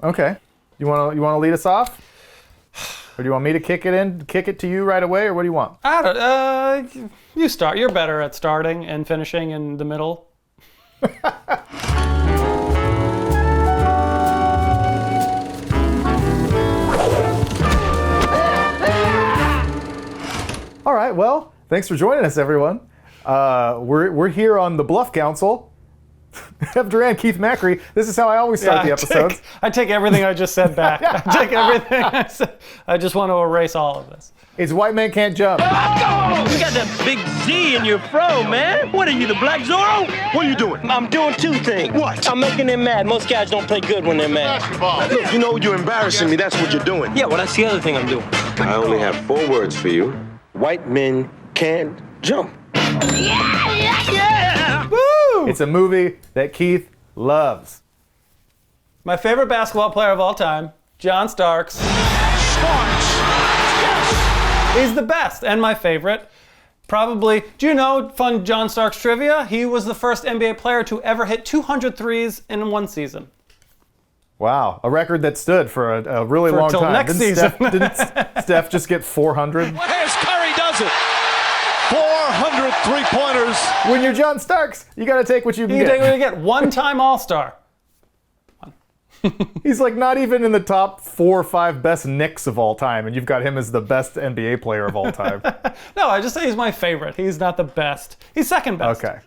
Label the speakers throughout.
Speaker 1: Okay. You want to lead us off? Or do you want me to kick it to you right away, or what do you want?
Speaker 2: You start. You're better at starting and finishing in the middle.
Speaker 1: All right, well, thanks for joining us, everyone. We're here on the Bluff Council. Have Duran, Keith, Macri. This is how I always start the episodes.
Speaker 2: I take everything I just said back. I take everything I said. I just want to erase all of this.
Speaker 1: It's White Man Can't Jump.
Speaker 3: You got that big Z in your fro, man. What are you, the Black Zorro?
Speaker 4: What are you doing?
Speaker 3: I'm doing two things.
Speaker 4: What?
Speaker 3: I'm making them mad. Most guys don't play good when they're mad.
Speaker 4: Basketball. Look, you know you're embarrassing me. That's what you're doing.
Speaker 3: Yeah, well, that's the other thing I'm doing.
Speaker 5: I only have 4 words for you.
Speaker 4: White men can't jump.
Speaker 2: Woo!
Speaker 1: It's a movie that Keith loves.
Speaker 2: My favorite basketball player of all time, John Starks. He's the best, and my favorite. Probably, do you know, fun John Starks trivia? He was the first NBA player to ever hit 200 threes in one season.
Speaker 1: Wow, a record that stood for a really long
Speaker 2: Until
Speaker 1: time.
Speaker 2: next season.
Speaker 1: Didn't Steph just get 400?
Speaker 6: Here's Curry does it. 400 three-pointers.
Speaker 1: When you're John Starks, you got to take what you can
Speaker 2: You
Speaker 1: get.
Speaker 2: take what you get. One-time All-Star.
Speaker 1: He's like not even in the top 4 or 5 best Knicks of all time, and you've got him as the best NBA player of all time.
Speaker 2: No, I just say he's my favorite. He's not the best. He's second best.
Speaker 1: Okay.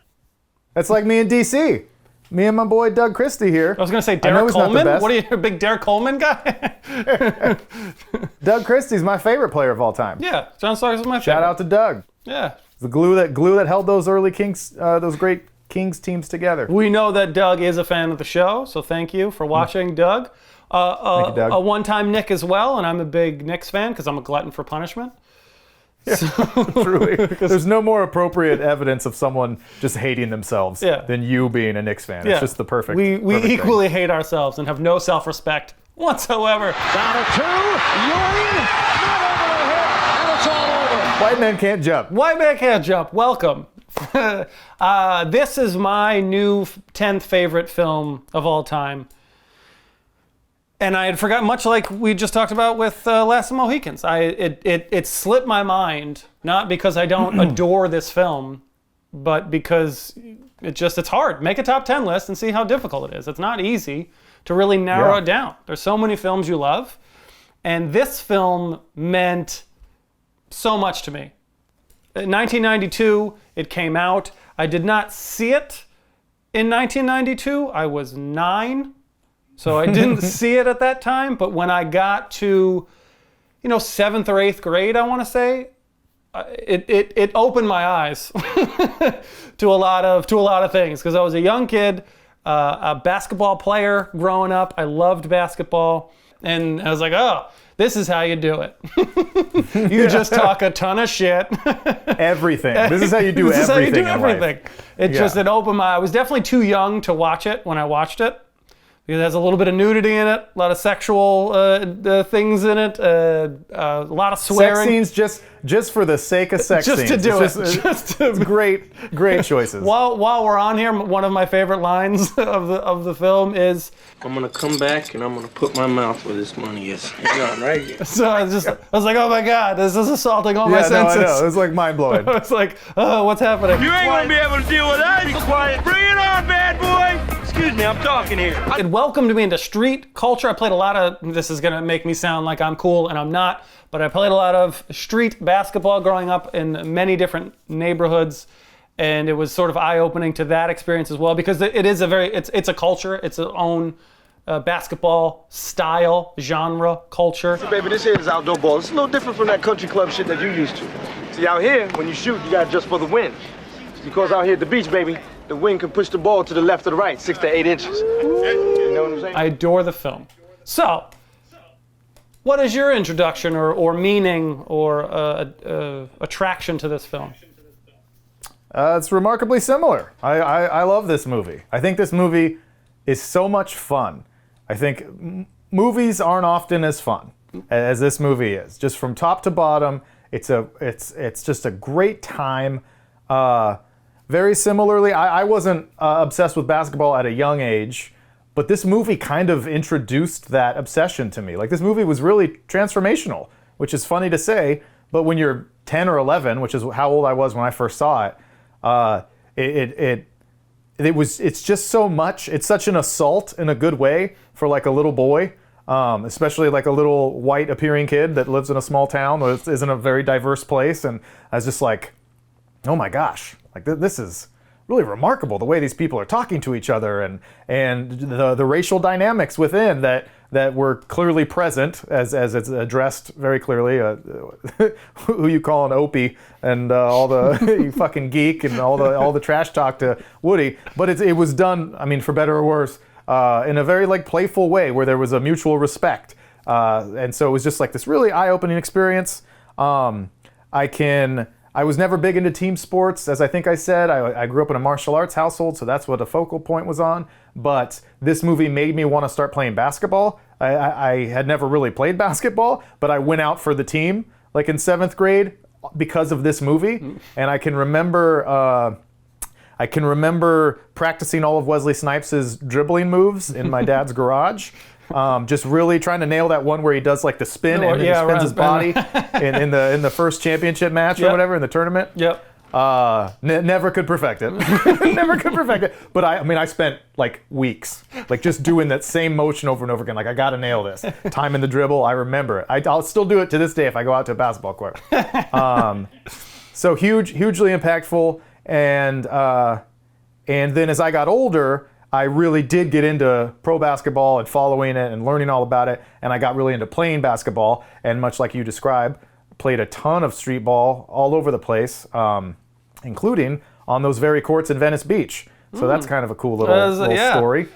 Speaker 1: That's like me in DC. Me and my boy Doug Christie here.
Speaker 2: I was going to say
Speaker 1: I know
Speaker 2: Derek
Speaker 1: he's not the
Speaker 2: Coleman.
Speaker 1: best.
Speaker 2: What are you, a big Derek Coleman guy?
Speaker 1: Doug Christie's my favorite player of all time.
Speaker 2: Yeah, John Starks is my favorite.
Speaker 1: Shout out to Doug.
Speaker 2: Yeah.
Speaker 1: The glue that held those early Kings, those great Kings teams together.
Speaker 2: We know that Doug is a fan of the show, so thank you for watching, Doug.
Speaker 1: Thank you, Doug.
Speaker 2: A one-time Nick as well, and I'm a big Knicks fan because I'm a glutton for punishment.
Speaker 1: Truly. There's no more appropriate evidence of someone just hating themselves
Speaker 2: Yeah.
Speaker 1: than you being a Knicks fan.
Speaker 2: Yeah.
Speaker 1: It's just the perfect.
Speaker 2: We
Speaker 1: perfect thing.
Speaker 2: equally hate ourselves and have no self-respect whatsoever.
Speaker 6: Down to 2. Ewing. Not over the hit. And it's all over.
Speaker 1: White Man Can't Jump.
Speaker 2: White Man Can't Jump. Welcome. This is my new 10th favorite film of all time. And I had forgotten, much like we just talked about with Last of the Mohicans. It slipped my mind, not because I don't adore this film, but because it's hard. Make a top 10 list and see how difficult it is. It's not easy to really narrow it down. There's so many films you love, and this film meant so much to me. In 1992, it came out. I did not see it in 1992. I was 9. So I didn't see it at that time, but when I got to, 7th or 8th grade, I want to say, it opened my eyes to a lot of things, because I was a young kid, a basketball player growing up. I loved basketball, and I was like, oh, this is how you do it. You just talk a ton of shit.
Speaker 1: Everything. This is how you do
Speaker 2: This is how you
Speaker 1: everything.
Speaker 2: do
Speaker 1: in
Speaker 2: everything.
Speaker 1: life.
Speaker 2: It opened my. I was definitely too young to watch it when I watched it. Because it has a little bit of nudity in it, a lot of sexual things in it, a lot of swearing.
Speaker 1: Sex scenes just for the sake of sex
Speaker 2: Just
Speaker 1: scenes.
Speaker 2: to do
Speaker 1: It's
Speaker 2: it.
Speaker 1: It's great choices.
Speaker 2: While we're on here, one of my favorite lines of the film is,
Speaker 3: I'm gonna come back and I'm gonna put my mouth where this money is. Hang on, right here.
Speaker 2: so I was like, oh my God, this is assaulting all my
Speaker 1: yeah, no, I
Speaker 2: senses.
Speaker 1: know. It was like mind blowing.
Speaker 2: I was like, oh, what's happening?
Speaker 3: You ain't gonna be able to deal with that. Be quiet. Bring it on, bad boy. Excuse me, I'm talking here.
Speaker 2: It welcomed me into street culture. I played a lot of, this is going to make me sound like I'm cool, and I'm not, but I played a lot of street basketball growing up in many different neighborhoods, and it was sort of eye-opening to that experience as well, because it is it's a culture, it's its own basketball style, genre, culture.
Speaker 4: Baby, this here is outdoor ball. It's a little different from that country club shit that you used to. See, out here, when you shoot, you got to adjust for the wind. Because out here at the beach, baby, the wind can push the ball to the left or the right, 6 to 8 inches. You know what I'm saying?
Speaker 2: I adore the film. So, what is your introduction or meaning or attraction to this film?
Speaker 1: It's remarkably similar. I love this movie. I think this movie is so much fun. I think movies aren't often as fun as this movie is. Just from top to bottom, it's just a great time. Very similarly, I wasn't obsessed with basketball at a young age, But this movie kind of introduced that obsession to me. Like, this movie was really transformational, which is funny to say, but when you're 10 or 11, which is how old I was when I first saw it, it's just so much. It's such an assault in a good way for like a little boy, especially like a little white appearing kid that lives in a small town that isn't a very diverse place. And I was just like, oh my gosh, like this is really remarkable, the way these people are talking to each other, and the racial dynamics within that were clearly present, as it's addressed very clearly. Who you call an Opie, and all the you fucking geek, and all the trash talk to Woody. But it was done, I mean, for better or worse, in a very like playful way where there was a mutual respect, and so it was just like this really eye-opening experience. I was never big into team sports, as I think I said. I grew up in a martial arts household, so that's what the focal point was on. But this movie made me want to start playing basketball. I had never really played basketball, but I went out for the team, like in 7th grade, because of this movie. And I can remember practicing all of Wesley Snipes' dribbling moves in my dad's garage. Just really trying to nail that one where he does like the spin and he spins his body in the first championship match or whatever in the tournament.
Speaker 2: Yep.
Speaker 1: Never could perfect it. Never could perfect it. But I spent like weeks like just doing that same motion over and over again. Like, I got to nail this. Time in the dribble. I remember it. I'll still do it to this day if I go out to a basketball court. So hugely impactful. And then as I got older, I really did get into pro basketball and following it and learning all about it. And I got really into playing basketball. And much like you described, played a ton of street ball all over the place, including on those very courts in Venice Beach. So that's kind of a cool little story.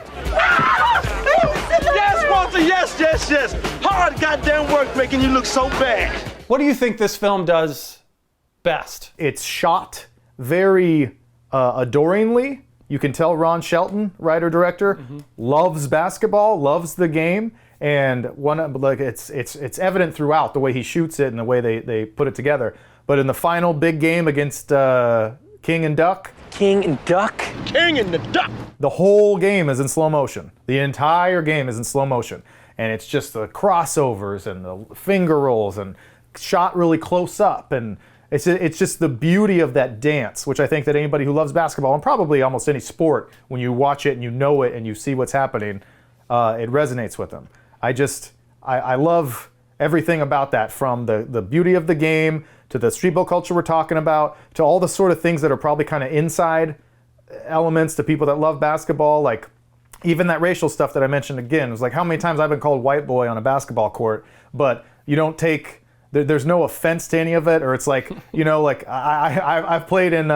Speaker 3: Yes, Walter, yes. Hard goddamn work making you look so bad.
Speaker 2: What do you think this film does best?
Speaker 1: It's shot very adoringly. You can tell Ron Shelton, writer-director, loves basketball, loves the game, and it's evident throughout the way he shoots it and the way they put it together. But in the final big game against King and Duck,
Speaker 3: King and the Duck.
Speaker 1: the whole game is in slow motion. The entire game is in slow motion, and it's just the crossovers and the finger rolls and shot really close up, and it's just the beauty of that dance, which I think that anybody who loves basketball, and probably almost any sport, when you watch it and you know it and you see what's happening, it resonates with them. I love everything about that, from the beauty of the game to the streetball culture we're talking about, to all the sort of things that are probably kind of inside elements to people that love basketball, like even that racial stuff that I mentioned again. It was like, how many times I've been called white boy on a basketball court, but you don't take... There's no offense to any of it, or it's like, like I've played in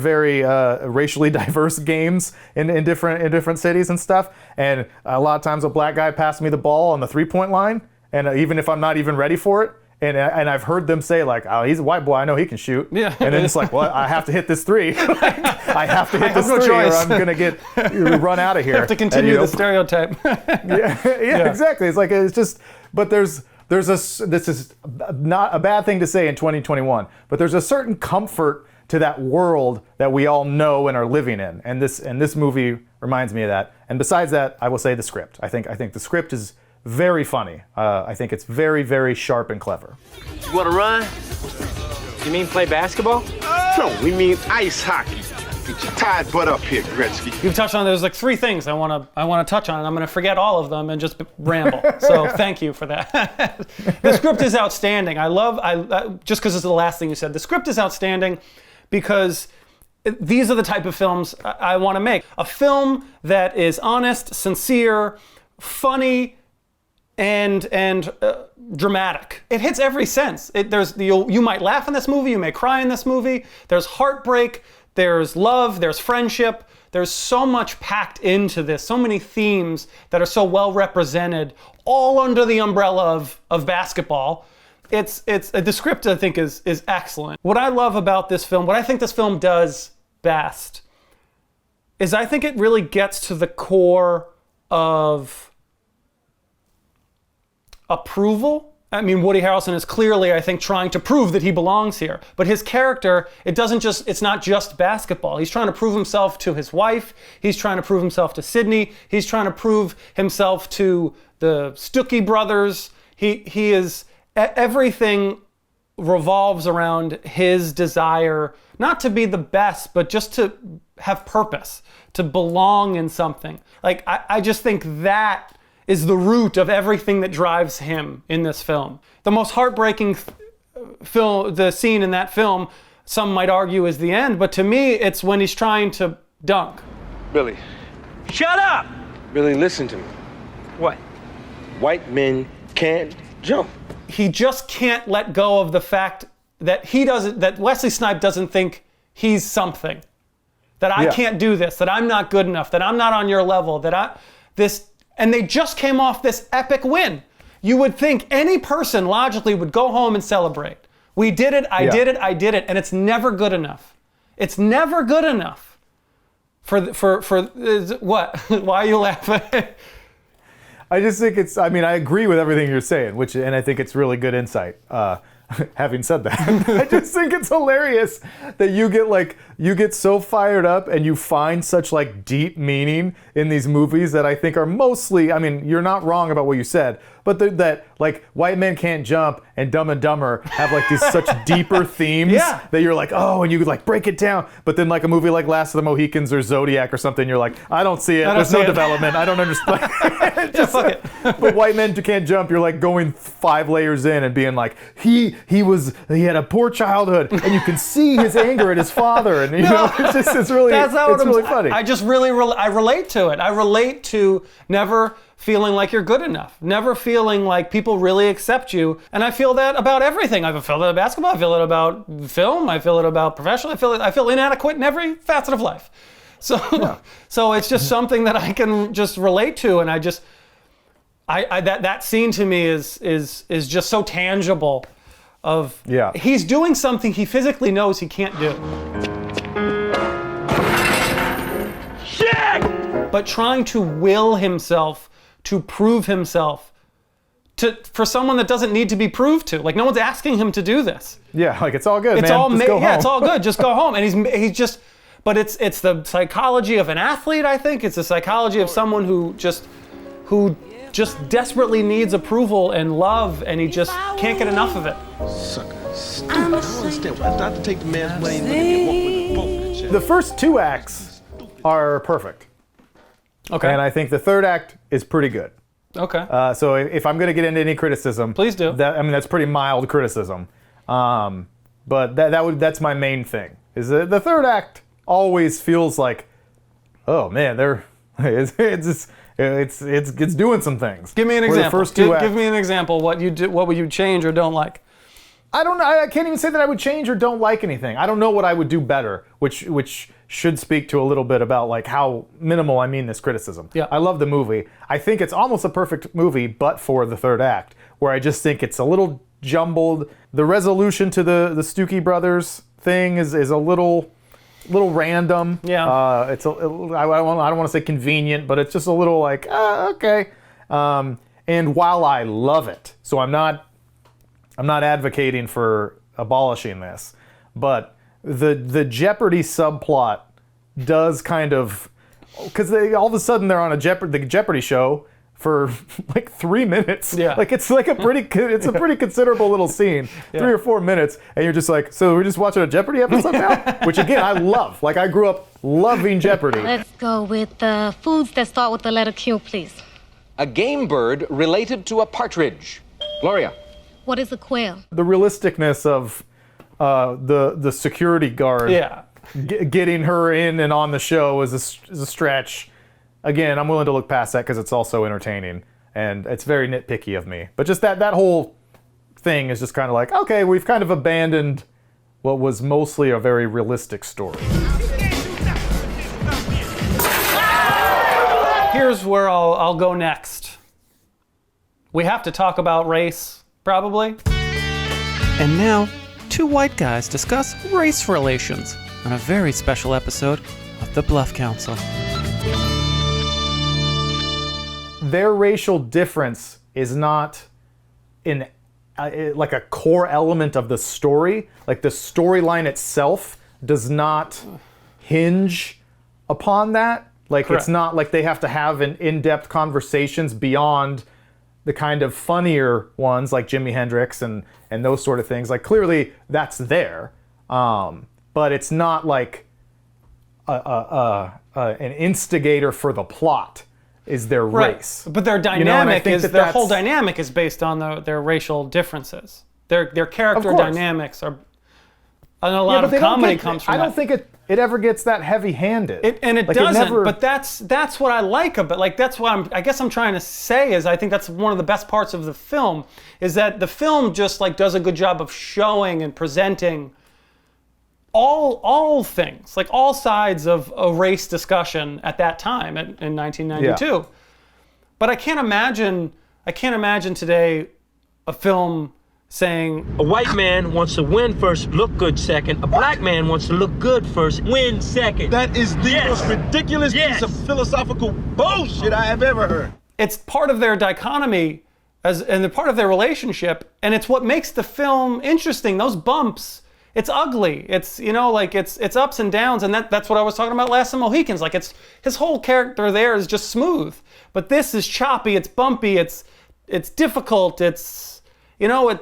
Speaker 1: very racially diverse games in different cities and stuff, and a lot of times a black guy passed me the ball on the 3-point line, and even if I'm not even ready for it, and I've heard them say like, oh, he's a white boy, I know he can shoot, and then it's like, well, I have to hit this three, I have to hit this three, or I'm gonna get run out of here.
Speaker 2: You have to continue the stereotype.
Speaker 1: yeah, exactly. It's like but this is not a bad thing to say in 2021, but there's a certain comfort to that world that we all know and are living in, and this movie reminds me of that. And besides that, I will say the script. I think the script is very funny. I think it's very, very sharp and clever.
Speaker 4: You want to run?
Speaker 7: You mean play basketball?
Speaker 4: No, we mean ice hockey. Get your tied butt up here, Gretzky.
Speaker 2: You've touched on, there's like 3 things I want to touch on, and I'm going to forget all of them and just ramble. So thank you for that. The script is outstanding. Just because it's the last thing you said, the script is outstanding because these are the type of films I want to make. A film that is honest, sincere, funny, and dramatic. It hits every sense. You might laugh in this movie, you may cry in this movie. There's heartbreak, there's love, there's friendship. There's so much packed into this, so many themes that are so well represented, all under the umbrella of basketball. The script, I think, is excellent. What I love about this film, what I think this film does best, is I think it really gets to the core of approval. I mean, Woody Harrelson is clearly, I think, trying to prove that he belongs here. But his character, it's not just basketball. He's trying to prove himself to his wife. He's trying to prove himself to Sydney. He's trying to prove himself to the Stuckey brothers. He is, everything revolves around his desire, not to be the best, but just to have purpose, to belong in something. Like, I just think that is the root of everything that drives him in this film. The most heartbreaking the scene in that film, some might argue, is the end, but to me, it's when he's trying to dunk.
Speaker 4: Billy.
Speaker 3: Shut up!
Speaker 4: Billy, listen to me.
Speaker 7: What?
Speaker 4: White men can't jump.
Speaker 2: He just can't let go of the fact that that Wesley Snipes doesn't think he's something. That I can't do this, that I'm not good enough, that I'm not on your level, and they just came off this epic win. You would think any person logically would go home and celebrate. We did it, I did it, and it's never good enough. It's never good enough. For what? Why are you laughing?
Speaker 1: I just think I agree with everything you're saying, and I think it's really good insight. Having said that, I just think it's hilarious that you get so fired up and you find such like deep meaning in these movies that I think are mostly, you're not wrong about what you said, but that like White Men Can't Jump and Dumb and Dumber have like these such deeper themes that you're like, oh, and you like break it down. But then like a movie like Last of the Mohicans or Zodiac or something, you're like, I don't see it. There's no development. I don't understand.
Speaker 2: Fuck it.
Speaker 1: But White Men Can't Jump, you're like going 5 layers in and being like, he had a poor childhood, and you can see his anger at his father, and it's really funny.
Speaker 2: I just really I relate to it. I relate to never feeling like you're good enough, never feeling like people really accept you, and I feel that about everything. I feel that about basketball. I feel it about film. I feel it about professional. I feel inadequate in every facet of life. So so it's just something that I can just relate to, and that scene to me is just so tangible. He's doing something he physically knows he can't do.
Speaker 3: Shit!
Speaker 2: But trying to will himself to prove himself for someone that doesn't need to be proved to. Like, no one's asking him to do this.
Speaker 1: Yeah, like it's all good,
Speaker 2: it's
Speaker 1: man.
Speaker 2: All
Speaker 1: just go home.
Speaker 2: It's all good. Just go home. And he's just. But it's the psychology of an athlete. I think it's the psychology of someone who just desperately needs approval and love, and he just can't get enough of it.
Speaker 4: Sucker, stupid. I don't understand why not to take the man's money and get walk with the boat.
Speaker 1: The first 2 acts are perfect.
Speaker 2: Okay.
Speaker 1: And I think the 3rd act is pretty good.
Speaker 2: Okay.
Speaker 1: So if I'm going to get into any criticism,
Speaker 2: please do.
Speaker 1: That's pretty mild criticism. But that's my main thing. Is the 3rd act always feels like, oh man, it's doing some things.
Speaker 2: Give me an
Speaker 1: Where
Speaker 2: example.
Speaker 1: The first 2 acts,
Speaker 2: give me an example. What would you change or don't like?
Speaker 1: I don't know. I can't even say that I would change or don't like anything. I don't know what I would do better, which should speak to a little bit about like how minimal I mean this criticism.
Speaker 2: Yeah.
Speaker 1: I love the movie. I think it's almost a perfect movie, but for the 3rd act, where I just think it's a little jumbled. The resolution to the Stuckey brothers thing is a little random. Yeah. I don't want to say convenient, but it's just a little like, okay. And while I love it, so I'm not advocating for abolishing this, but the Jeopardy subplot does kind of, because all of a sudden they're on the Jeopardy show for like 3 minutes.
Speaker 2: Yeah.
Speaker 1: Like it's a pretty considerable little scene, 3 or 4 minutes, and you're just like, so we're just watching a Jeopardy episode now? Which again, I love. Like I grew up loving Jeopardy.
Speaker 8: Let's go with the foods that start with the letter Q, please.
Speaker 9: A game bird related to a partridge. Gloria.
Speaker 8: What is a quail?
Speaker 1: The realisticness of the security guard getting her in and on the show is a stretch. Again, I'm willing to look past that because it's also entertaining, and it's very nitpicky of me. But just that whole thing is just kind of like, okay, we've kind of abandoned what was mostly a very realistic story.
Speaker 2: Here's where I'll go next. We have to talk about race, probably.
Speaker 10: And now, 2 white guys discuss race relations on a very special episode of the Bluff Council.
Speaker 1: Their racial difference is not an like a core element of the story. Like the storyline itself does not hinge upon that. Like
Speaker 2: Correct.
Speaker 1: it's not like they have to have an in-depth conversations beyond the kind of funnier ones like Jimi Hendrix and those sort of things. Like clearly that's there, but it's not like an instigator for the plot is their race.
Speaker 2: But their dynamic their whole dynamic is based on their racial differences. Their character dynamics are, and a lot of comedy comes from that.
Speaker 1: I don't think it ever gets that heavy-handed.
Speaker 2: It doesn't. But that's what I like about. Like that's what I guess I'm trying to say is I think that's one of the best parts of the film is that the film just like does a good job of showing and presenting all things, like all sides of a race discussion at that time in 1992.
Speaker 1: Yeah.
Speaker 2: But I can't imagine today a film saying
Speaker 3: A white man wants to win first, look good second. A black man wants to look good first, win second.
Speaker 4: That is the most ridiculous piece of philosophical bullshit I have ever heard.
Speaker 2: it's part of their dichotomy and the part of their relationship, and it's what makes the film interesting. Those bumps, it's ugly. It's, you know, like it's ups and downs, and that's what I was talking about last in Mohicans. Like his whole character there is just smooth, but this is choppy. It's bumpy. It's difficult. It's, you know,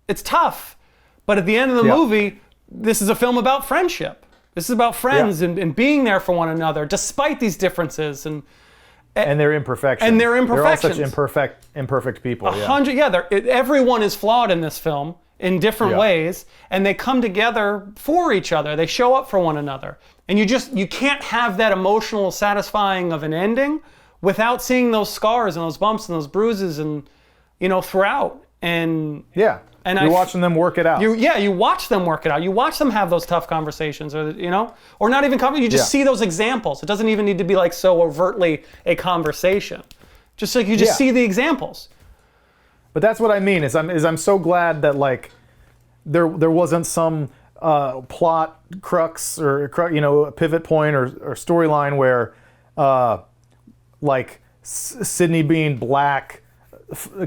Speaker 2: it's tough. But at the end of the movie, this is a film about friendship. This is about friends and being there for one another despite these differences and their imperfections.
Speaker 1: They're all such imperfect people.
Speaker 2: Everyone is flawed in this film in different ways, and they come together for each other. They show up for one another. And you can't have that emotional satisfying of an ending without seeing those scars and those bumps and those bruises and, you know, throughout. And
Speaker 1: you're watching them work it out.
Speaker 2: You watch them work it out. You watch them have those tough conversations, or or not even conversations. You just see those examples. It doesn't even need to be like so overtly a conversation. Just like you just see the examples.
Speaker 1: But that's what I mean. Is I'm so glad that like there wasn't some plot crux or a pivot point or storyline where like Sydney being black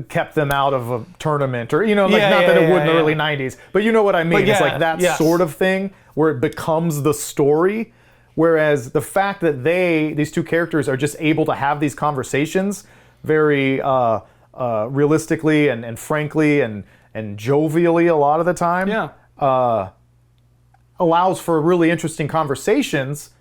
Speaker 1: kept them out of a tournament, or not that it would in the early 90s, but you know what I mean. It's like that sort of thing where it becomes the story, whereas the fact that these two characters are just able to have these conversations very realistically and frankly and jovially a lot of the time allows for really interesting conversations,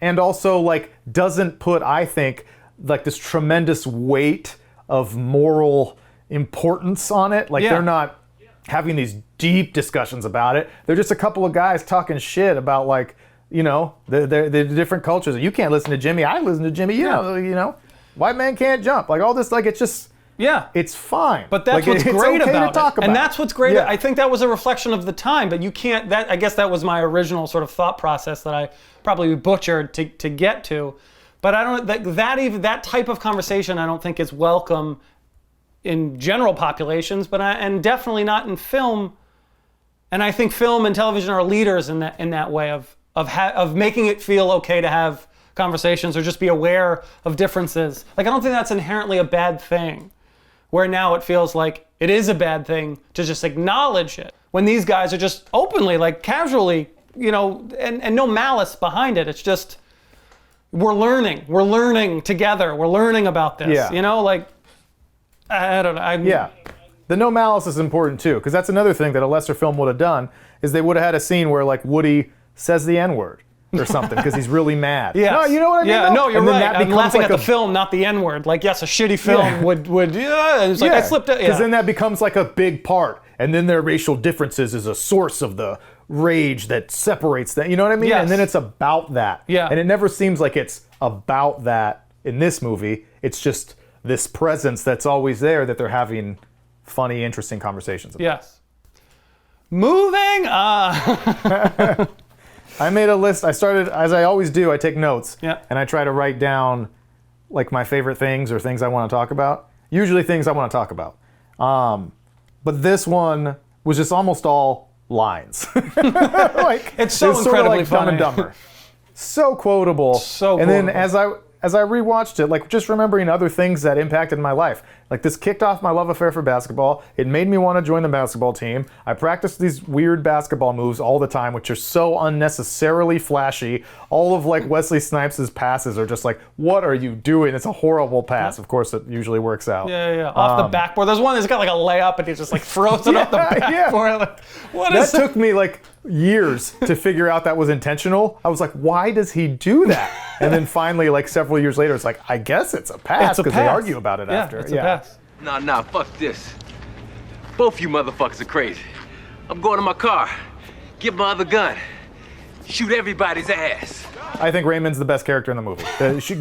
Speaker 1: and also like doesn't put, I think, like this tremendous weight of moral importance on it. Like they're not having these deep discussions about it. They're just a couple of guys talking shit about like, the different cultures. You can't listen to Jimmy. I listen to Jimmy. You know, white man can't jump. Like all this, like it's just, it's fine.
Speaker 2: But that's
Speaker 1: like,
Speaker 2: what's great
Speaker 1: okay
Speaker 2: about
Speaker 1: to talk
Speaker 2: it.
Speaker 1: about.
Speaker 2: And that's what's great. I think that was a reflection of the time, but you can't, I guess that was my original sort of thought process that I probably butchered to get to. But I don't that type of conversation I don't think is welcome in general populations, and definitely not in film. And I think film and television are leaders in that way of making it feel okay to have conversations or just be aware of differences. Like I don't think that's inherently a bad thing. Where now it feels like it is a bad thing to just acknowledge it. When these guys are just openly, like casually, and no malice behind it. It's just we're learning together. We're learning about this. Like, I don't know.
Speaker 1: The no malice is important too, because that's another thing that a lesser film would have done, is they would have had a scene where like Woody says the N-word or something because he's really mad. No, you know what I mean?
Speaker 2: Yeah, no, you're right. I'm laughing
Speaker 1: like
Speaker 2: at the film, not the N-word. Like, yes, a shitty film would it's like I slipped out.
Speaker 1: Because then that becomes like a big part, and then their racial differences is a source of the rage that separates them. You know what I mean?
Speaker 2: Yes.
Speaker 1: And then it's about that.
Speaker 2: Yeah.
Speaker 1: And it never seems like it's about that in this movie. It's just this presence that's always there that they're having funny, interesting conversations about.
Speaker 2: Yes. Moving on.
Speaker 1: I made a list. I started, as I always do, I take notes.
Speaker 2: Yeah.
Speaker 1: And I try to write down like my favorite things or things I want to talk about. Usually things I want to talk about. But this one was just almost all lines. Like,
Speaker 2: it's so
Speaker 1: it's
Speaker 2: incredibly
Speaker 1: sort of like
Speaker 2: funny.
Speaker 1: Dumb and Dumber. So quotable.
Speaker 2: So
Speaker 1: and
Speaker 2: quotable.
Speaker 1: then as I rewatched it, like just remembering other things that impacted my life. Like this kicked off my love affair for basketball. It made me want to join the basketball team. I practiced these weird basketball moves all the time, which are so unnecessarily flashy. All of like Wesley Snipes' passes are just like, what are you doing? It's a horrible pass. Of course, it usually works out.
Speaker 2: Yeah. Off the backboard. There's one that's got like a layup and he just like throws it off the backboard. Like, what is
Speaker 1: that? Took me like years to figure out that was intentional. I was like, why does he do that? And then finally, like several years later, it's like, I guess it's a pass because they argue about it after.
Speaker 2: It's a pass.
Speaker 3: Nah, fuck this. Both you motherfuckers are crazy. I'm going to my car, get my other gun, shoot everybody's ass.
Speaker 1: I think Raymond's the best character in the movie.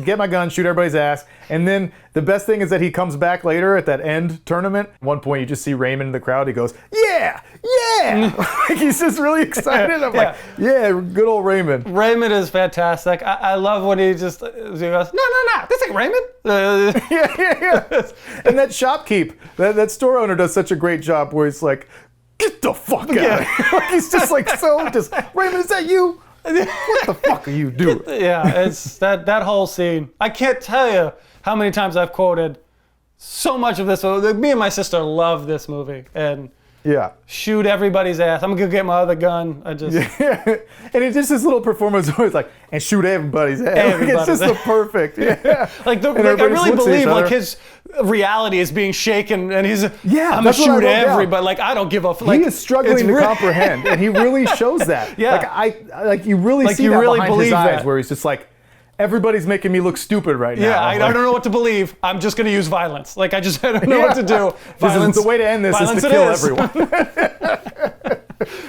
Speaker 1: Get my gun, shoot everybody's ass. And then the best thing is that he comes back later at that end tournament. At one point, you just see Raymond in the crowd. He goes, yeah. Like, he's just really excited. I'm like, yeah, good old Raymond.
Speaker 2: Raymond is fantastic. I love when he goes, no, this ain't Raymond.
Speaker 1: Yeah. And that shopkeep, that store owner does such a great job where he's like, get the fuck out of here. Like, he's just like, Raymond, is that you? What the fuck are you doing?
Speaker 2: Yeah, it's that whole scene. I can't tell you how many times I've quoted so much of this. Me and my sister love this movie. And shoot everybody's ass. I'm gonna get my other gun. And
Speaker 1: it's just this little performance where it's like, and shoot everybody's ass. It's just the perfect. Yeah.
Speaker 2: Like I really believe like his reality is being shaken, and he's I'm gonna shoot everybody. Like I don't give a. Like,
Speaker 1: he is struggling to comprehend, and he really shows that. Like you really see that behind his eyes, where he's just like, everybody's making me look stupid right now.
Speaker 2: Yeah, I don't know what to believe. I'm just going to use violence. Like, I don't know what to do. Violence.
Speaker 1: The way to end this is to kill everyone.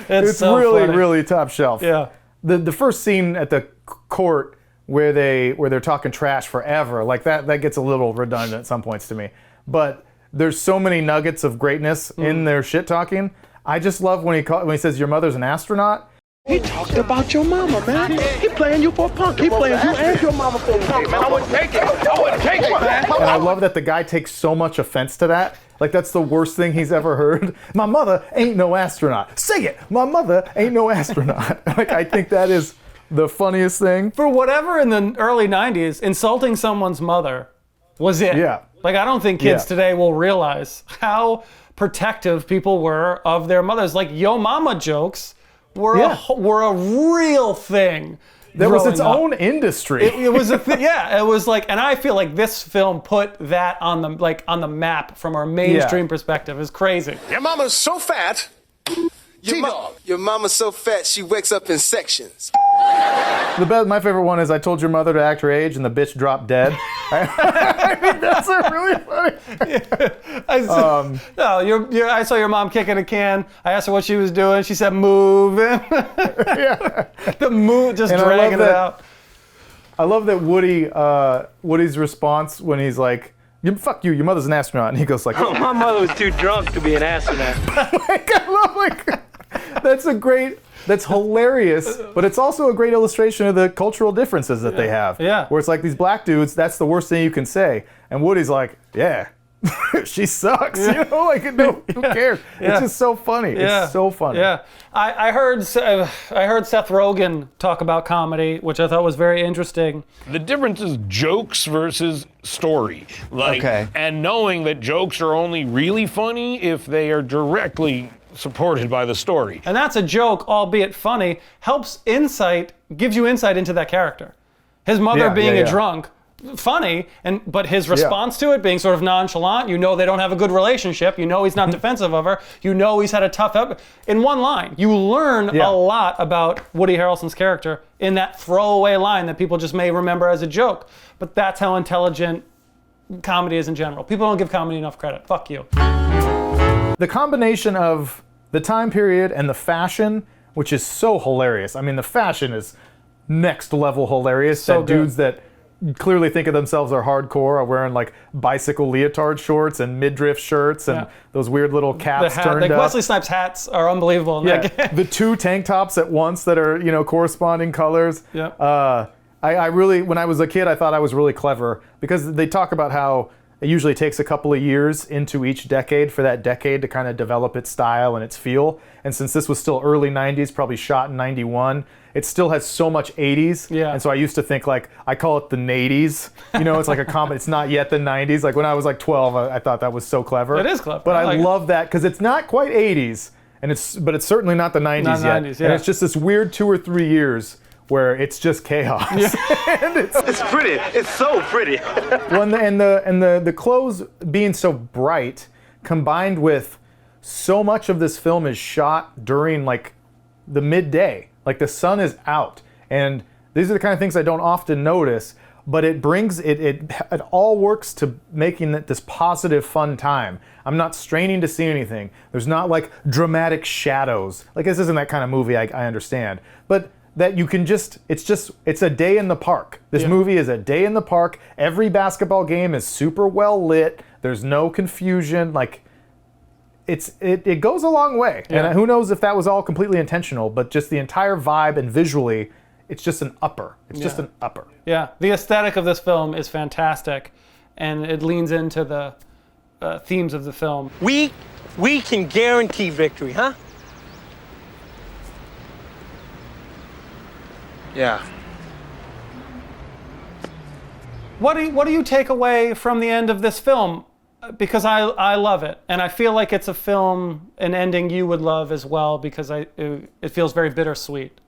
Speaker 1: It's so really, really top shelf.
Speaker 2: Yeah.
Speaker 1: The first scene at the court where they're talking trash forever, like that gets a little redundant at some points to me. But there's so many nuggets of greatness in their shit talking. I just love when he says your mother's an astronaut.
Speaker 4: He talked about your mama, man. He playing you for a punk. He playing you and your mama for a punk, man. I wouldn't take it. Man.
Speaker 1: And I love that the guy takes so much offense to that. Like, that's the worst thing he's ever heard. My mother ain't no astronaut. Say it. My mother ain't no astronaut. Like, I think that is the funniest thing.
Speaker 2: For whatever in the early 90s, insulting someone's mother was it.
Speaker 1: Yeah.
Speaker 2: Like, I don't think kids today will realize how protective people were of their mothers. Like, yo mama jokes were a real thing.
Speaker 1: There was its own industry.
Speaker 2: It was a thing. Yeah, it was like, and I feel like this film put that on the map from our mainstream perspective. It's crazy.
Speaker 4: Your mama's so fat. Your mama's so fat she wakes up in sections.
Speaker 1: My favorite one is I told your mother to act her age and the bitch dropped dead. I mean, that's really funny.
Speaker 2: I saw your mom kicking a can. I asked her what she was doing. She said moving. The move, just and dragging it out.
Speaker 1: I love that Woody's response when he's like, fuck you, your mother's an astronaut. And he goes like,
Speaker 3: oh, my mother was too drunk to be an astronaut.
Speaker 1: That's hilarious, but it's also a great illustration of the cultural differences that they have.
Speaker 2: Yeah.
Speaker 1: Where it's like these black dudes, that's the worst thing you can say. And Woody's like, yeah, she sucks. You know, like, no, who cares? It's just so funny. It's so funny.
Speaker 2: Yeah. I heard Seth Rogen talk about comedy, which I thought was very interesting.
Speaker 11: The difference is jokes versus story. And knowing that jokes are only really funny if they are directly supported by the story.
Speaker 2: And that's a joke, albeit funny, gives you insight into that character. His mother being a drunk, funny, but his response to it being sort of nonchalant, you know they don't have a good relationship, you know he's not defensive of her, you know he's had a tough in one line. You learn a lot about Woody Harrelson's character in that throwaway line that people just may remember as a joke. But that's how intelligent comedy is in general. People don't give comedy enough credit. Fuck you.
Speaker 1: The combination of the time period and the fashion, which is so hilarious. I mean, the fashion is next level hilarious.
Speaker 2: So
Speaker 1: dudes that clearly think of themselves are hardcore are wearing like bicycle leotard shorts and midriff shirts and those weird little caps turned up.
Speaker 2: Wesley Snipes hats are unbelievable.
Speaker 1: The two tank tops at once that are, corresponding colors.
Speaker 2: Yeah.
Speaker 1: I really, when I was a kid, I thought I was really clever because they talk about how It usually takes a couple of years into each decade for that decade to kind of develop its style and its feel. And since this was still early 90s, probably shot in 91, it still has so much 80s.
Speaker 2: Yeah.
Speaker 1: And so I used to think like, I call it the 80s. You know, it's like a comment. It's not yet the 90s. Like when I was like 12, I thought that was so clever.
Speaker 2: It is clever.
Speaker 1: But I
Speaker 2: like
Speaker 1: love that because it's not quite 80s, but it's certainly not the 90s
Speaker 2: Not
Speaker 1: yet.
Speaker 2: 90s, yeah.
Speaker 1: And it's just this weird 2 or 3 years where it's just chaos. And
Speaker 4: It's pretty. It's so pretty.
Speaker 1: and the clothes being so bright, combined with so much of this film is shot during like the midday, like the sun is out, and these are the kind of things I don't often notice. But it brings it all works to making it this positive, fun time. I'm not straining to see anything. There's not like dramatic shadows. Like this isn't that kind of movie. I understand, but that you can it's a day in the park. This movie is a day in the park. Every basketball game is super well lit. There's no confusion. Like it goes a long way.
Speaker 2: Yeah.
Speaker 1: And who knows if that was all completely intentional, but just the entire vibe and visually, it's just an upper. It's just an upper.
Speaker 2: Yeah, the aesthetic of this film is fantastic, and it leans into the themes of the film.
Speaker 4: We can guarantee victory, huh? Yeah.
Speaker 2: What do you take away from the end of this film? Because I love it, and I feel like it's a film, an ending you would love as well, because it feels very bittersweet.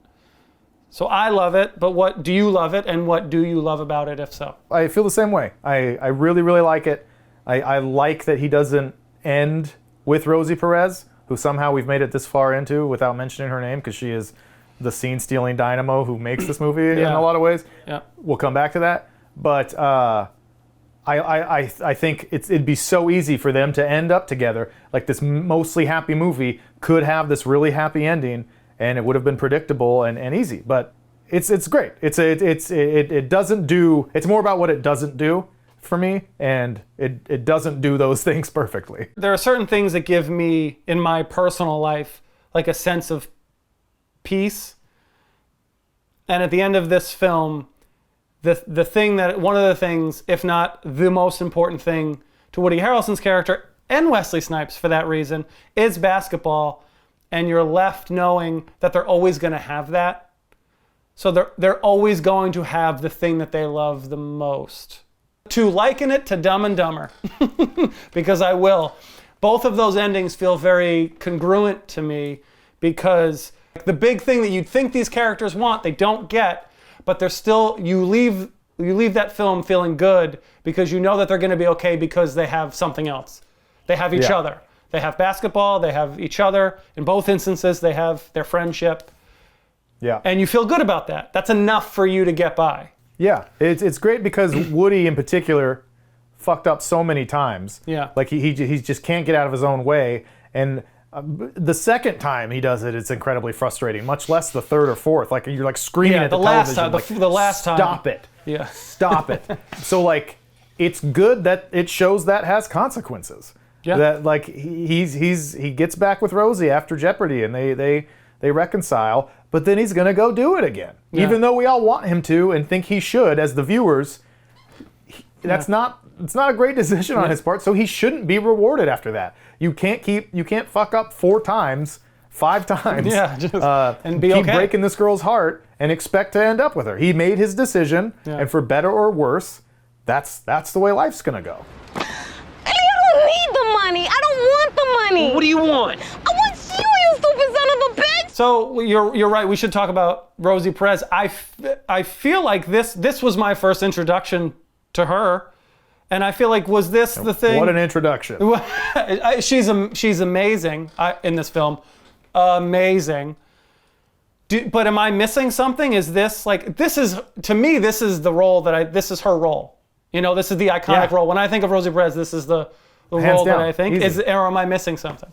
Speaker 2: So I love it, but what do you love it, and what do you love about it, if so?
Speaker 1: I feel the same way. I really, really like it. I like that he doesn't end with Rosie Perez, who somehow we've made it this far into without mentioning her name, because she is the scene-stealing dynamo who makes this movie in a lot of ways.
Speaker 2: Yeah.
Speaker 1: We'll come back to that. But I think it'd be so easy for them to end up together. Like this mostly happy movie could have this really happy ending, and it would have been predictable and easy. But it's great. It doesn't do. It's more about what it doesn't do for me, and it doesn't do those things perfectly.
Speaker 2: There are certain things that give me, in my personal life, like a sense of peace. And at the end of this film, the thing that, one of the things, if not the most important thing to Woody Harrelson's character, and Wesley Snipes for that reason, is basketball. And you're left knowing that they're always going to have that. So they're always going to have the thing that they love the most. To liken it to Dumb and Dumber, because I will. Both of those endings feel very congruent to me, because the big thing that you'd think these characters want, they don't get, but they're still, you leave that film feeling good because you know that they're going to be okay because they have something else. They have each other. They have basketball, they have each other. In both instances, they have their friendship.
Speaker 1: Yeah.
Speaker 2: And you feel good about that. That's enough for you to get by.
Speaker 1: Yeah, it's great because Woody in particular fucked up so many times.
Speaker 2: Yeah.
Speaker 1: Like he just can't get out of his own way. And the second time he does it, it's incredibly frustrating. Much less the third or fourth. Like you're like screaming at the
Speaker 2: last
Speaker 1: television.
Speaker 2: time.
Speaker 1: Like,
Speaker 2: The last time.
Speaker 1: Stop it.
Speaker 2: Yeah.
Speaker 1: Stop it. So like, it's good that it shows that has consequences.
Speaker 2: Yeah.
Speaker 1: That like he gets back with Rosie after Jeopardy and they reconcile, but then he's gonna go do it again.
Speaker 2: Yeah.
Speaker 1: Even though we all want him to and think he should as the viewers, it's not a great decision on his part, so he shouldn't be rewarded after that. You can't fuck up 4 times, 5 times.
Speaker 2: Yeah, just, and be
Speaker 1: keep
Speaker 2: okay.
Speaker 1: breaking this girl's heart and expect to end up with her. He made his decision, and for better or worse, that's the way life's gonna go.
Speaker 8: I don't need the money. I don't want the money.
Speaker 4: What do you want?
Speaker 8: I want you, you stupid son of a bitch.
Speaker 2: So you're right. We should talk about Rosie Perez. I feel like this was my first introduction to her, and I feel like, was this the thing?
Speaker 1: What an introduction!
Speaker 2: She's amazing in this film, amazing. But am I missing something? Is this like, to me this is the role this is her role. You know, this is the iconic role. When I think of Rosie Perez, this is the role that I think. Or am I missing something?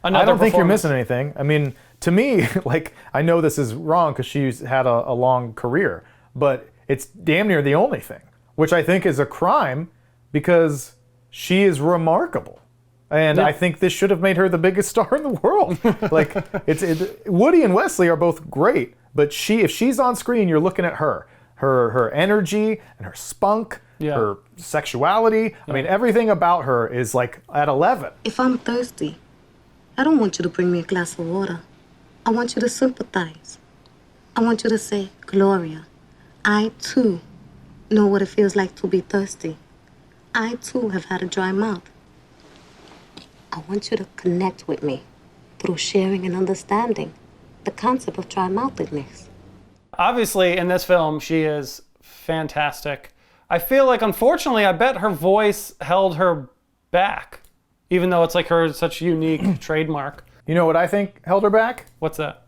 Speaker 1: I don't think you're missing anything. I mean, to me, like, I know this is wrong because she's had a long career, but it's damn near the only thing, which I think is a crime because she is remarkable. And I think this should have made her the biggest star in the world. Like, Woody and Wesley are both great, but if she's on screen, you're looking at her. her energy and her spunk,
Speaker 2: Yeah.
Speaker 1: her sexuality. I mean, everything about her is like at 11.
Speaker 12: If I'm thirsty, I don't want you to bring me a glass of water. I want you to sympathize. I want you to say, Gloria, I too know what it feels like to be thirsty. I too have had a dry mouth. I want you to connect with me through sharing and understanding the concept of dry-mouthedness.
Speaker 2: Obviously, in this film, she is fantastic. I feel like, unfortunately, I bet her voice held her back, even though it's like her such unique trademark.
Speaker 1: You know what I think held her back?
Speaker 2: What's that?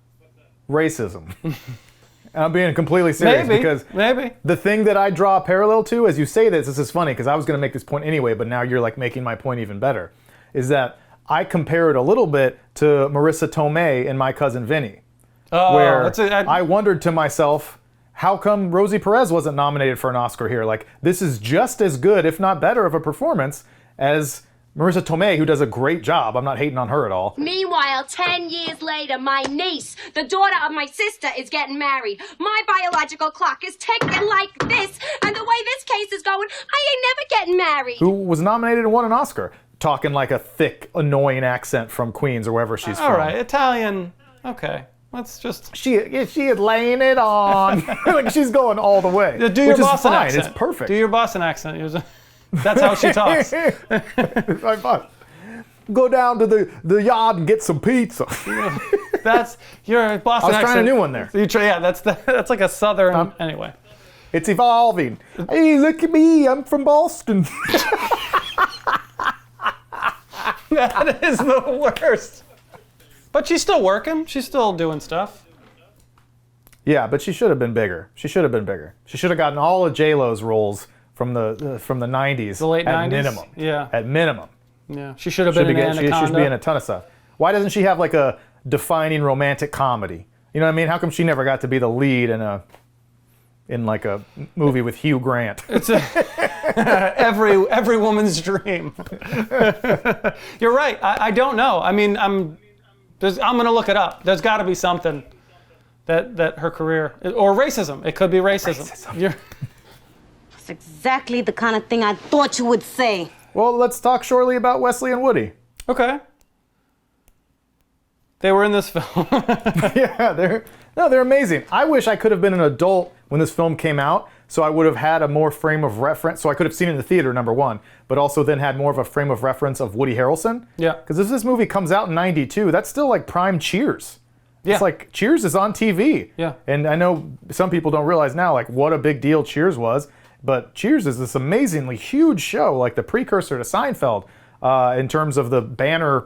Speaker 1: Racism. And I'm being completely serious because
Speaker 2: maybe
Speaker 1: the thing that I draw a parallel to, as you say this is funny because I was going to make this point anyway, but now you're like making my point even better, is that I compare it a little bit to Marissa Tomei in My Cousin Vinny, where I wondered to myself, how come Rosie Perez wasn't nominated for an Oscar here? Like, this is just as good, if not better, of a performance as Marissa Tomei, who does a great job. I'm not hating on her at all.
Speaker 13: Meanwhile, 10 years later, my niece, the daughter of my sister, is getting married. My biological clock is ticking like this, and the way this case is going, I ain't never getting married.
Speaker 1: Who was nominated and won an Oscar, talking like a thick, annoying accent from Queens or wherever she's from.
Speaker 2: All right, Italian. Okay, let's just.
Speaker 1: She is laying it on. Like, she's going all the way.
Speaker 2: Do your
Speaker 1: which
Speaker 2: Boston
Speaker 1: is fine.
Speaker 2: accent.
Speaker 1: It's perfect.
Speaker 2: Do your Boston accent. That's how she talks.
Speaker 1: Go down to the yard and get some pizza.
Speaker 2: That's your Boston accent.
Speaker 1: I was trying a new one there.
Speaker 2: That's like a southern. Anyway,
Speaker 1: it's evolving. Hey, look at me! I'm from Boston.
Speaker 2: That is the worst. But she's still working. She's still doing stuff.
Speaker 1: Yeah, but she should have been bigger. She should have been bigger. She should have gotten all of J-Lo's roles from the 90s.
Speaker 2: The late
Speaker 1: at
Speaker 2: 90s?
Speaker 1: minimum.
Speaker 2: Yeah.
Speaker 1: At minimum.
Speaker 2: Yeah. She should have been in Anaconda.
Speaker 1: She should be in a ton of stuff. Why doesn't she have like a defining romantic comedy? You know what I mean? How come she never got to be the lead in like a movie with Hugh Grant?
Speaker 2: It's every woman's dream. You're right. I don't know. I mean, I'm gonna look it up. There's got to be something that her career, or racism. It could be racism.
Speaker 12: That's exactly the kind of thing I thought you would say.
Speaker 1: Well, let's talk shortly about Wesley and Woody.
Speaker 2: Okay. They were in this film.
Speaker 1: Yeah, they're amazing. I wish I could have been an adult when this film came out, so I would have had a more frame of reference. So I could have seen it in the theater, number one, but also then had more of a frame of reference of Woody Harrelson.
Speaker 2: Yeah.
Speaker 1: Because if this movie comes out in '92, that's still like prime Cheers.
Speaker 2: Yeah.
Speaker 1: It's like Cheers is on TV.
Speaker 2: Yeah.
Speaker 1: And I know some people don't realize now like what a big deal Cheers was, but Cheers is this amazingly huge show, like the precursor to Seinfeld in terms of the banner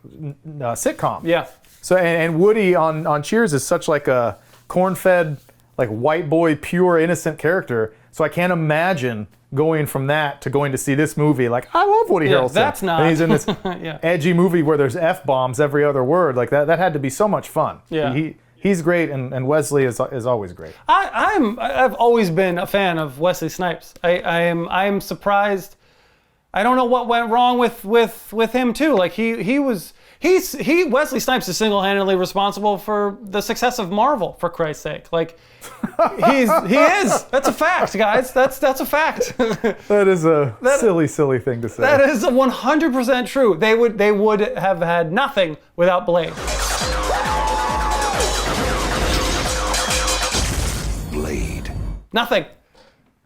Speaker 1: sitcom.
Speaker 2: Yeah.
Speaker 1: So and Woody on Cheers is such like a corn-fed, like white boy, pure innocent character. So I can't imagine going from that to going to see this movie. Like, I love Woody Harrelson.
Speaker 2: That's not.
Speaker 1: And he's in this
Speaker 2: Yeah.
Speaker 1: edgy movie where there's F-bombs every other word. Like that had to be so much fun.
Speaker 2: Yeah.
Speaker 1: He's great, and Wesley is always great.
Speaker 2: I've always been a fan of Wesley Snipes. I'm surprised. I don't know what went wrong with him too. Like Wesley Snipes is single-handedly responsible for the success of Marvel, for Christ's sake. Like he is. That's a fact, guys. That's a fact.
Speaker 1: That is a silly thing to say.
Speaker 2: That is 100% true. They would have had nothing without Blade. Nothing.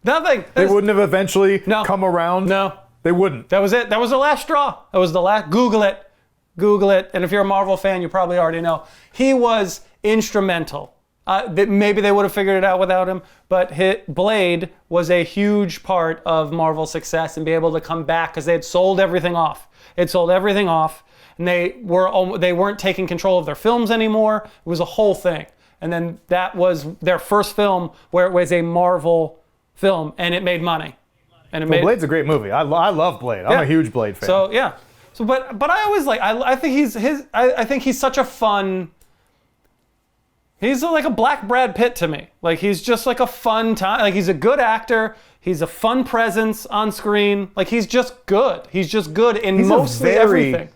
Speaker 1: They wouldn't have eventually come around?
Speaker 2: No.
Speaker 1: They wouldn't.
Speaker 2: That was it. That was the last straw. That was the last. Google it. And if you're a Marvel fan, you probably already know. He was instrumental. Maybe they would have figured it out without him, but Blade was a huge part of Marvel's success and be able to come back because they had sold everything off. And they weren't taking control of their films anymore. It was a whole thing. And then that was their first film where it was a Marvel film, and it made money. And
Speaker 1: Blade's a great movie. I love Blade. I'm a huge Blade fan.
Speaker 2: So yeah. So but I always I think he's such a fun. He's like a black Brad Pitt to me. Like he's just like a fun time. Like he's a good actor. He's a fun presence on screen. Like he's just good. He's just good in mostly everything.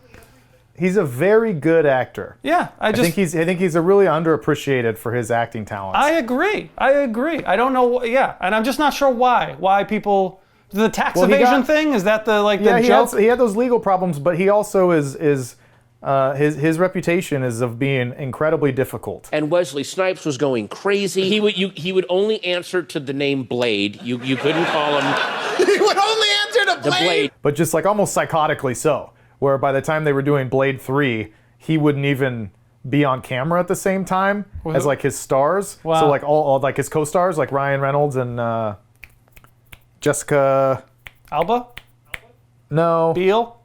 Speaker 1: He's a very good actor.
Speaker 2: Yeah,
Speaker 1: I think he's a really underappreciated for his acting talents.
Speaker 2: I agree. I don't know. Yeah, and I'm just not sure why. Why people the tax evasion thing? Is that the joke?
Speaker 1: He had those legal problems, but he also is his reputation is of being incredibly difficult.
Speaker 14: And Wesley Snipes was going crazy. He would only answer to the name Blade. You couldn't call him.
Speaker 15: He would only answer to Blade.
Speaker 1: But just like almost psychotically so, where by the time they were doing Blade 3, he wouldn't even be on camera at the same time as like his stars.
Speaker 2: Wow.
Speaker 1: So like all like his co-stars, like Ryan Reynolds and Jessica
Speaker 2: Alba?
Speaker 1: No.
Speaker 2: Beale?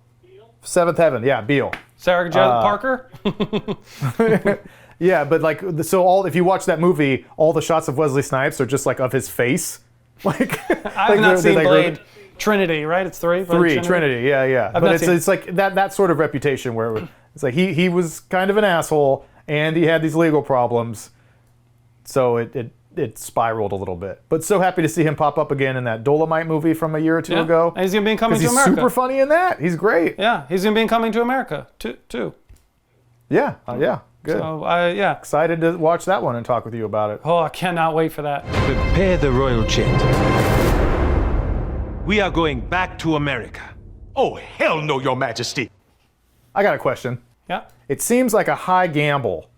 Speaker 1: Seventh Heaven, yeah, Beale.
Speaker 2: Sarah Parker?
Speaker 1: Yeah, but like, so if you watch that movie, all the shots of Wesley Snipes are just like of his face. Like,
Speaker 2: I have not seen Blade. Trinity, right? It's 3?
Speaker 1: Trinity, yeah. But it's like that sort of reputation where it's like he was kind of an asshole and he had these legal problems, so it spiraled a little bit. But so happy to see him pop up again in that Dolomite movie from a year or two ago.
Speaker 2: And he's gonna be in Coming to
Speaker 1: America. He's super funny in that. He's great.
Speaker 2: Yeah, he's gonna be in Coming to America too.
Speaker 1: Yeah, good.
Speaker 2: So
Speaker 1: excited to watch that one and talk with you about it.
Speaker 2: Oh, I cannot wait for that.
Speaker 16: Prepare the royal jet. We are going back to America.
Speaker 15: Oh, hell no, Your Majesty.
Speaker 1: I got a question.
Speaker 2: Yeah.
Speaker 1: It seems like a high gamble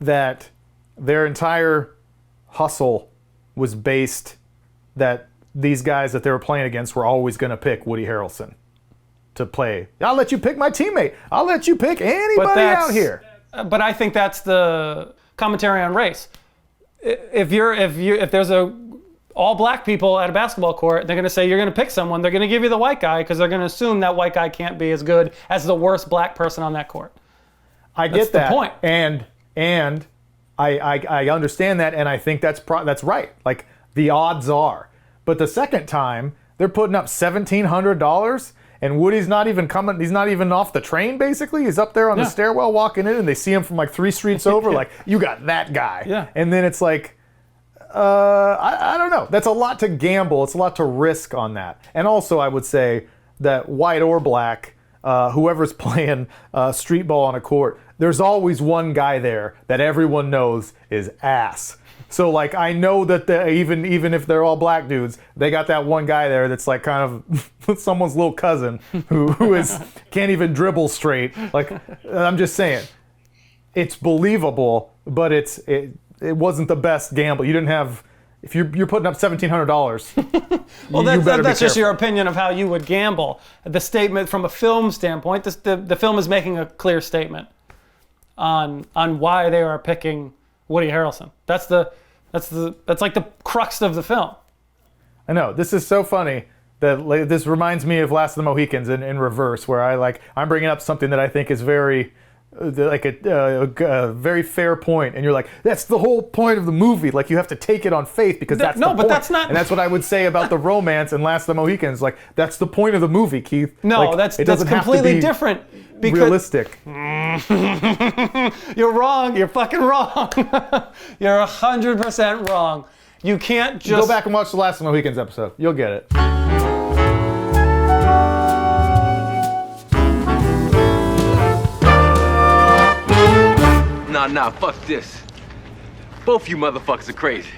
Speaker 1: that their entire hustle was based that these guys that they were playing against were always going to pick Woody Harrelson to play. I'll let you pick my teammate. I'll let you pick anybody out here.
Speaker 2: But I think that's the commentary on race. If there's all black people at a basketball court, they're going to say you're going to pick someone. They're going to give you the white guy because they're going to assume that white guy can't be as good as the worst black person on that court.
Speaker 1: I get that. That's the point. And I understand that, and I think that's right. Like, the odds are. But the second time, they're putting up $1,700, and Woody's not even coming. He's not even off the train, basically. He's up there on the stairwell walking in, and they see him from like 3 streets over, like, you got that guy.
Speaker 2: Yeah.
Speaker 1: And then it's like, I don't know. That's a lot to gamble. It's a lot to risk on that. And also, I would say that white or black, whoever's playing streetball on a court, there's always one guy there that everyone knows is ass. So like, I know that even if they're all black dudes, they got that one guy there that's like kind of someone's little cousin who can't even dribble straight. Like, I'm just saying, it's believable, but it wasn't the best gamble. You didn't have, if you're putting up $1,700.
Speaker 2: Well, that's just your opinion of how you would gamble. The statement from a film standpoint, the film is making a clear statement on why they are picking Woody Harrelson. That's like the crux of the film.
Speaker 1: I know, this is so funny that this reminds me of Last of the Mohicans in reverse, where I'm bringing up something that I think is very like a very fair point, and you're like, that's the whole point of the movie. Like, you have to take it on faith because that's the point.
Speaker 2: But that's not.
Speaker 1: And that's what I would say about the romance in Last of the Mohicans. Like, that's the point of the movie, Keith.
Speaker 2: No,
Speaker 1: like,
Speaker 2: that's completely different. Because
Speaker 1: realistic.
Speaker 2: You're wrong. You're fucking wrong. You're 100% wrong. You can't just
Speaker 1: go back and watch the Last of the Mohicans episode. You'll get it.
Speaker 3: Nah, fuck this. Both you motherfuckers are crazy.